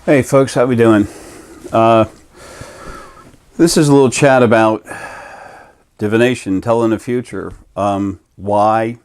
Hey folks, how we doing? This is a little chat about divination, telling the future. Why?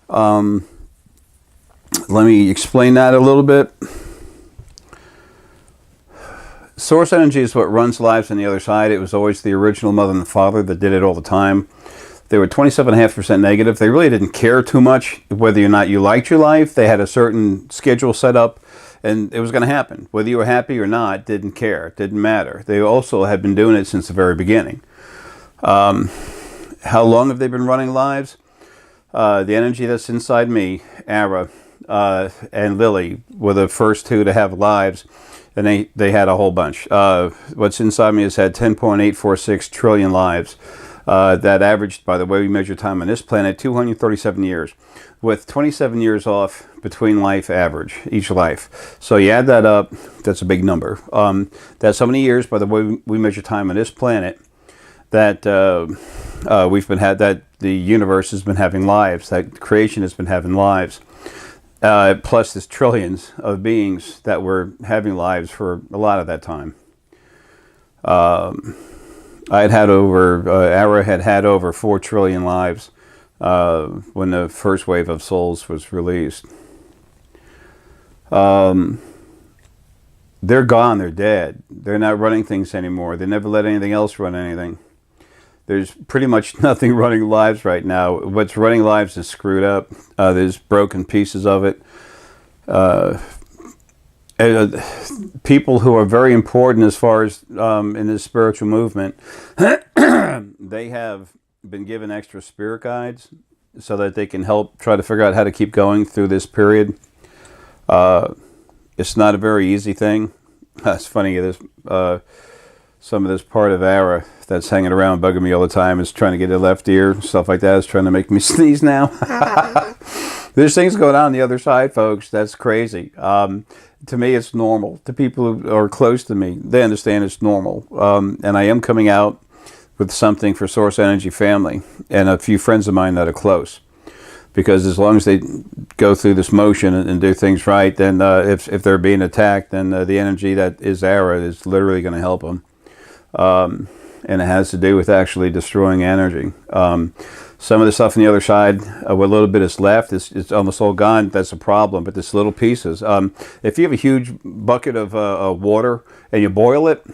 Let me explain that a little bit. Source energy is what runs lives on the other side. It was always the original mother and father that did it all the time. They were 27.5% negative. They really didn't care too much whether or not you liked your life. They had a certain schedule set up, and it was going to happen. Whether you were happy or not, didn't care. It didn't matter. They also had been doing it since the very beginning. How long have they been running lives? The energy that's inside me, Ara, and Lily were the first two to have lives, and they had a whole bunch. What's inside me has had 10.846 trillion lives. That averaged, by the way we measure time on this planet, 237 years, with 27 years off between life average, each life. So you add that up, that's a big number. That's how many years, by the way we measure time on this planet, that that the universe has been having lives, that creation has been having lives. Plus there's trillions of beings that were having lives for a lot of that time. Ara had had over 4 trillion lives when the first wave of souls was released. They're gone, they're dead. They're not running things anymore. They never let anything else run anything. There's pretty much nothing running lives right now. What's running lives is screwed up. There's broken pieces of it. People who are very important as far as in this spiritual movement, they have been given extra spirit guides so that they can help try to figure out how to keep going through this period. It's not a very easy thing. It's funny, some of this part of Ara that's hanging around bugging me all the time is trying to get a left ear, stuff like that. Is trying to make me sneeze now. There's things going on the other side, folks. That's crazy. To me, it's normal. To people who are close to me, they understand it's normal. And I am coming out with something for Source Energy Family and a few friends of mine that are close. Because as long as they go through this motion and do things right, then if they're being attacked, then the energy that is Ara is literally going to help them. And it has to do with actually destroying energy. Some of the stuff on the other side, what little bit is left, it's almost all gone. That's a problem, but there's little pieces. If you have a huge bucket of water and you boil it,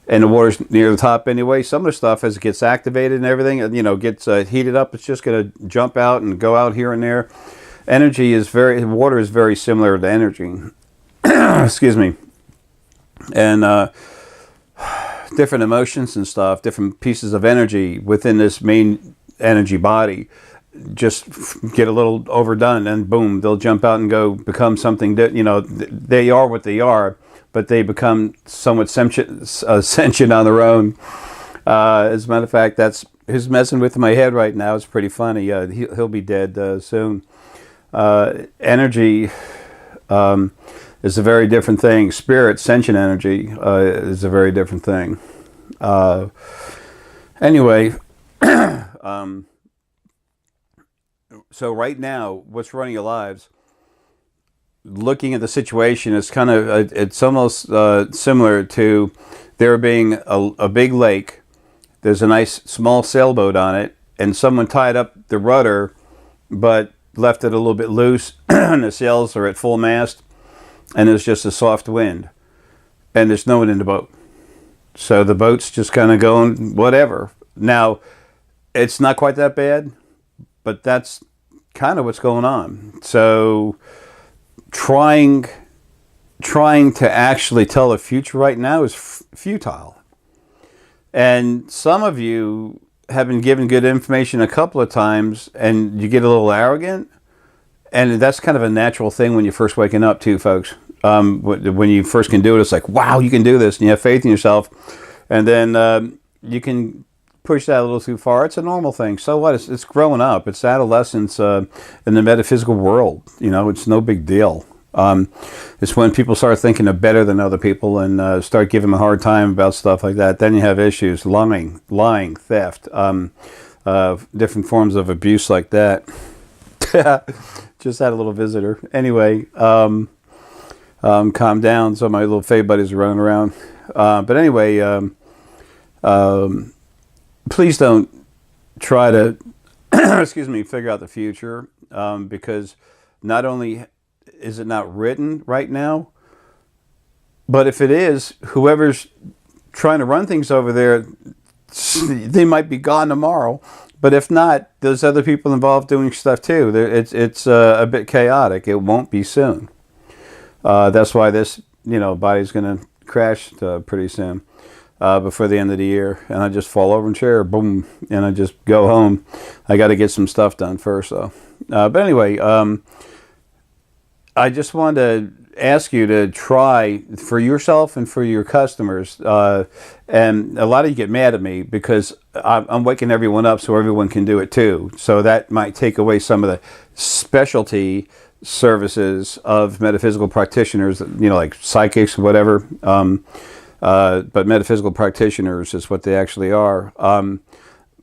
and the water's near the top anyway, some of the stuff, as it gets activated and everything, gets heated up, it's just going to jump out and go out here and there. Water is very similar to energy. Excuse me. And different emotions and stuff, different pieces of energy within this main energy body just get a little overdone, and boom, they'll jump out and go become something that, they are what they are, but they become somewhat sentient on their own. As a matter of fact, that's who's messing with my head right now. It's pretty funny. He'll be dead soon. Energy is a very different thing. Spirit, sentient energy, is a very different thing. Anyway, so right now, what's running your lives, looking at the situation, is kind of, it's almost similar to there being a big lake. There's a nice small sailboat on it, and someone tied up the rudder, but left it a little bit loose, and the sails are at full mast, and there's just a soft wind, and there's no one in the boat. So the boat's just kind of going whatever. Now, it's not quite that bad, but that's kind of what's going on. So trying to actually tell the future right now is futile. And some of you have been given good information a couple of times, and you get a little arrogant. And that's kind of a natural thing when you're first waking up too, folks. When you first can do it, it's like, wow, you can do this, and you have faith in yourself. And then you can push that a little too far. It's a normal thing. So what? It's growing up. It's adolescence in the metaphysical world. It's no big deal. It's when people start thinking they're better than other people and start giving them a hard time about stuff like that. Then you have issues, lying, theft, different forms of abuse like that. Just had a little visitor. Anyway, calm down. So my little fae buddies are running around. But anyway, please don't try to, excuse me, figure out the future, because not only is it not written right now, but if it is, whoever's trying to run things over there, they might be gone tomorrow. But if not, there's other people involved doing stuff too. It's a bit chaotic. It won't be soon. That's why this, body's going to crash pretty soon, before the end of the year. And I just fall over in chair, boom, and I just go home. I got to get some stuff done first, though. But anyway, I just wanted to ask you to try for yourself and for your customers. And a lot of you get mad at me because I'm waking everyone up so everyone can do it too. So that might take away some of the specialty services of metaphysical practitioners, like psychics, whatever. But metaphysical practitioners is what they actually are.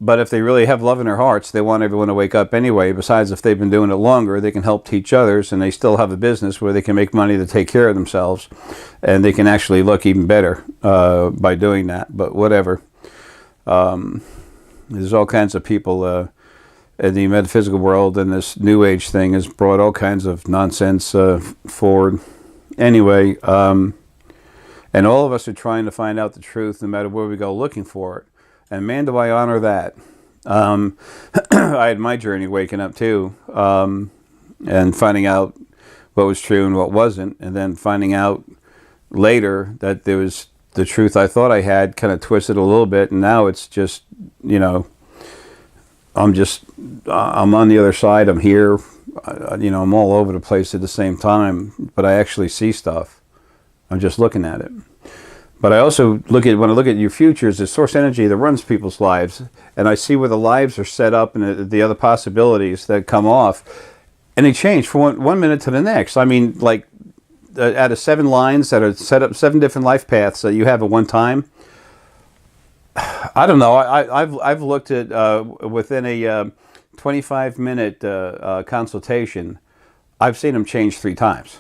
But if they really have love in their hearts, they want everyone to wake up anyway. Besides, if they've been doing it longer, they can help teach others, and they still have a business where they can make money to take care of themselves, and they can actually look even better by doing that. But whatever. There's all kinds of people in the metaphysical world, and this New Age thing has brought all kinds of nonsense forward. Anyway, and all of us are trying to find out the truth no matter where we go looking for it. And man, do I honor that. I had my journey waking up too, and finding out what was true and what wasn't, and then finding out later that there was the truth I thought I had kind of twisted a little bit, and now it's just, I'm on the other side. I'm here, I'm all over the place at the same time, but I actually see stuff. I'm just looking at it. But I also when I look at your futures, it's source energy that runs people's lives. And I see where the lives are set up and the other possibilities that come off. And they change from one minute to the next. I mean, like out of 7 lines that are set up, 7 different life paths that you have at one time. I don't know. I've looked at within a 25-minute consultation, I've seen them change 3 times.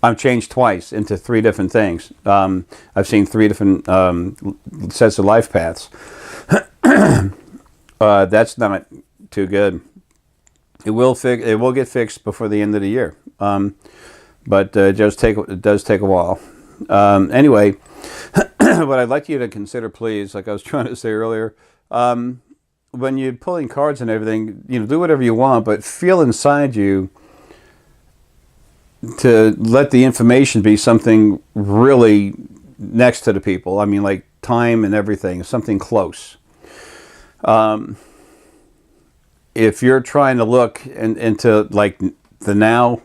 I've changed twice into 3 different things. I've seen 3 different sets of life paths. That's not too good. It will get fixed before the end of the year, but it does take a while. Anyway, what I'd like you to consider, please, like I was trying to say earlier, when you're pulling cards and everything, do whatever you want, but feel inside you to let the information be something really next to the people. I mean, like time and everything, something close. If you're trying to look into like the now,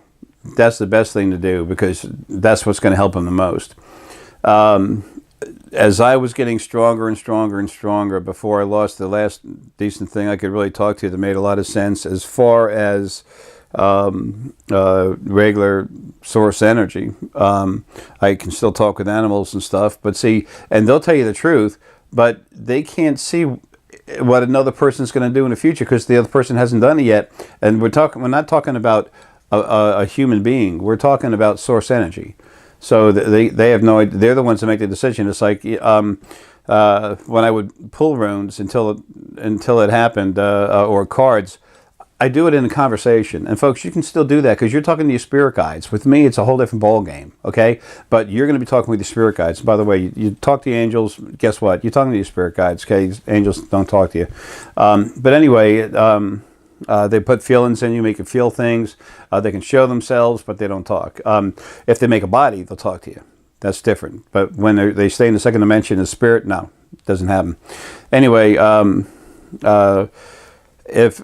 that's the best thing to do, because that's what's going to help them the most. As I was getting stronger and stronger and stronger before I lost the last decent thing I could really talk to that made a lot of sense as far as regular source energy. I can still talk with animals and stuff, but see, and they'll tell you the truth, but they can't see what another person's going to do in the future because the other person hasn't done it yet. And we're not talking about a human being. We're talking about source energy. So they have no idea. They're the ones that make the decision. It's like when I would pull runes until it happened, or cards, I do it in a conversation. And folks, you can still do that because you're talking to your spirit guides. With me, it's a whole different ball game, okay? But you're going to be talking with your spirit guides. By the way, you talk to the angels, guess what? You're talking to your spirit guides, okay? Angels don't talk to you. But anyway, they put feelings in you, make you feel things. They can show themselves, but they don't talk. If they make a body, they'll talk to you. That's different. But when they stay in the second dimension as spirit, no, it doesn't happen. Anyway, if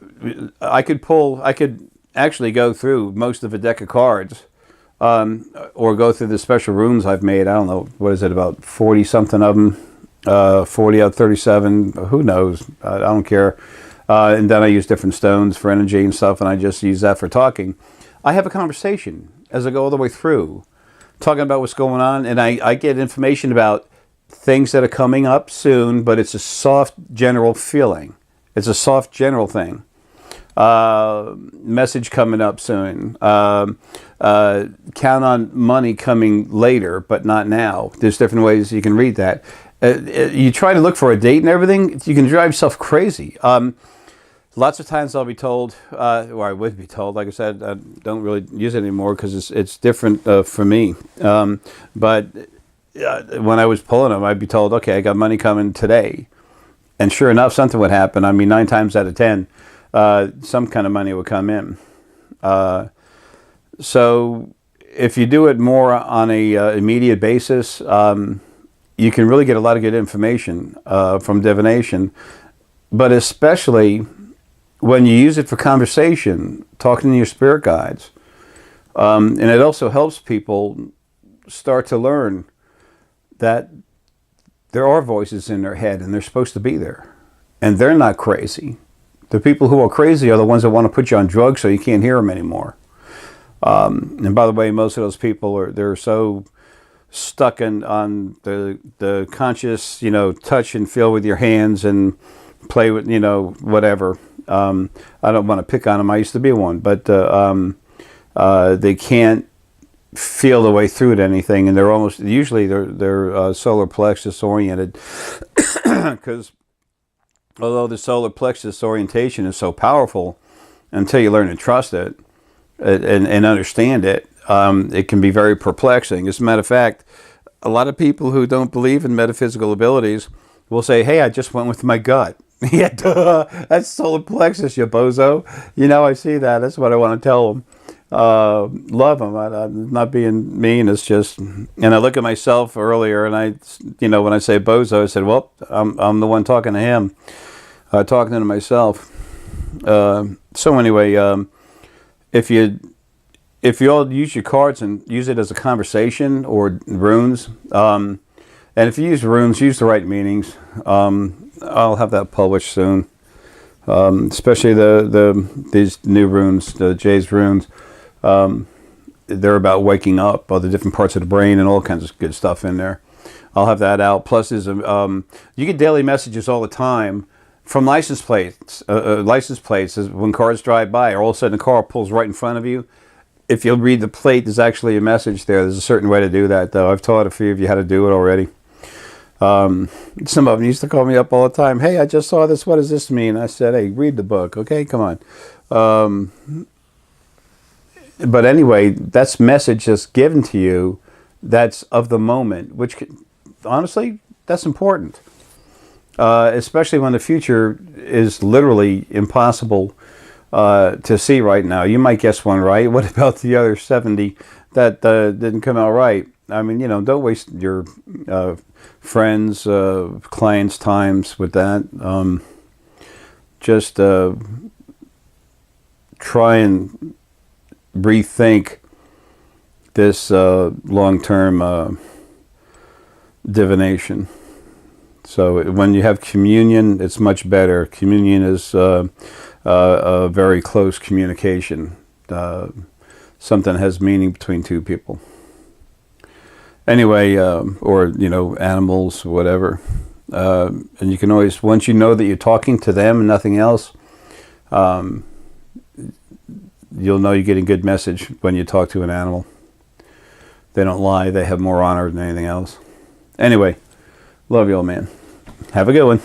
I could actually go through most of a deck of cards, or go through the special runes I've made. I don't know, what is it, about 40 something of them, 40 out of 37, who knows, I don't care. And then I use different stones for energy and stuff, and I just use that for talking. I have a conversation as I go all the way through, talking about what's going on, and I get information about things that are coming up soon, but it's a soft general feeling. It's a soft general thing. message coming up soon. Count on money coming later, but not now. There's different ways you can read that. You try to look for a date and everything, you can drive yourself crazy. Lots of times I'll be told, or I would be told, like I said, I don't really use it anymore because it's different for me. But when I was pulling them, I'd be told, okay, I got money coming today. And sure enough, something would happen. I mean, 9 times out of 10, some kind of money would come in. So if you do it more on a immediate basis, you can really get a lot of good information from divination. But especially when you use it for conversation, talking to your spirit guides. And it also helps people start to learn that there are voices in their head and they're supposed to be there. And they're not crazy. The people who are crazy are the ones that want to put you on drugs so you can't hear them anymore. And by the way, most of those people they're so stuck on the conscious, touch and feel with your hands and play with, whatever. I don't want to pick on them. I used to be one, but they can't feel the way through to anything, and they're solar plexus oriented, because although the solar plexus orientation is so powerful, until you learn to trust it and understand it, it can be very perplexing. As a matter of fact, a lot of people who don't believe in metaphysical abilities will say, "Hey, I just went with my gut." Yeah, duh, that's solar plexus, you bozo. I see that. That's what I want to tell them. Love them. I'm not being mean. It's just, and I look at myself earlier, and when I say bozo, I said, well, I'm the one talking to him, talking to myself. So anyway, if you all use your cards and use it as a conversation or runes, and if you use runes, use the right meanings. I'll have that published soon, especially these new runes, the Jay's runes. They're about waking up, all the different parts of the brain and all kinds of good stuff in there. I'll have that out. Plus, you get daily messages all the time from license plates. License plates is when cars drive by, or all of a sudden a car pulls right in front of you. If you'll read the plate, there's actually a message there. There's a certain way to do that, though. I've taught a few of you how to do it already. Some of them used to call me up all the time. Hey, I just saw this. What does this mean? I said, hey, read the book. Okay, come on. But anyway, that's message that's given to you that's of the moment, which honestly, that's important. Especially when the future is literally impossible to see right now. You might guess one right. What about the other 70 that didn't come out right? I mean, don't waste your friends, clients' times with that. Just try and rethink this long-term divination. So when you have communion, it's much better. Communion is a very close communication. Something has meaning between two people. Anyway, or, animals, whatever. And you can always, once you know that you're talking to them and nothing else, you'll know you're getting good message when you talk to an animal. They don't lie. They have more honor than anything else. Anyway, love you, old man. Have a good one.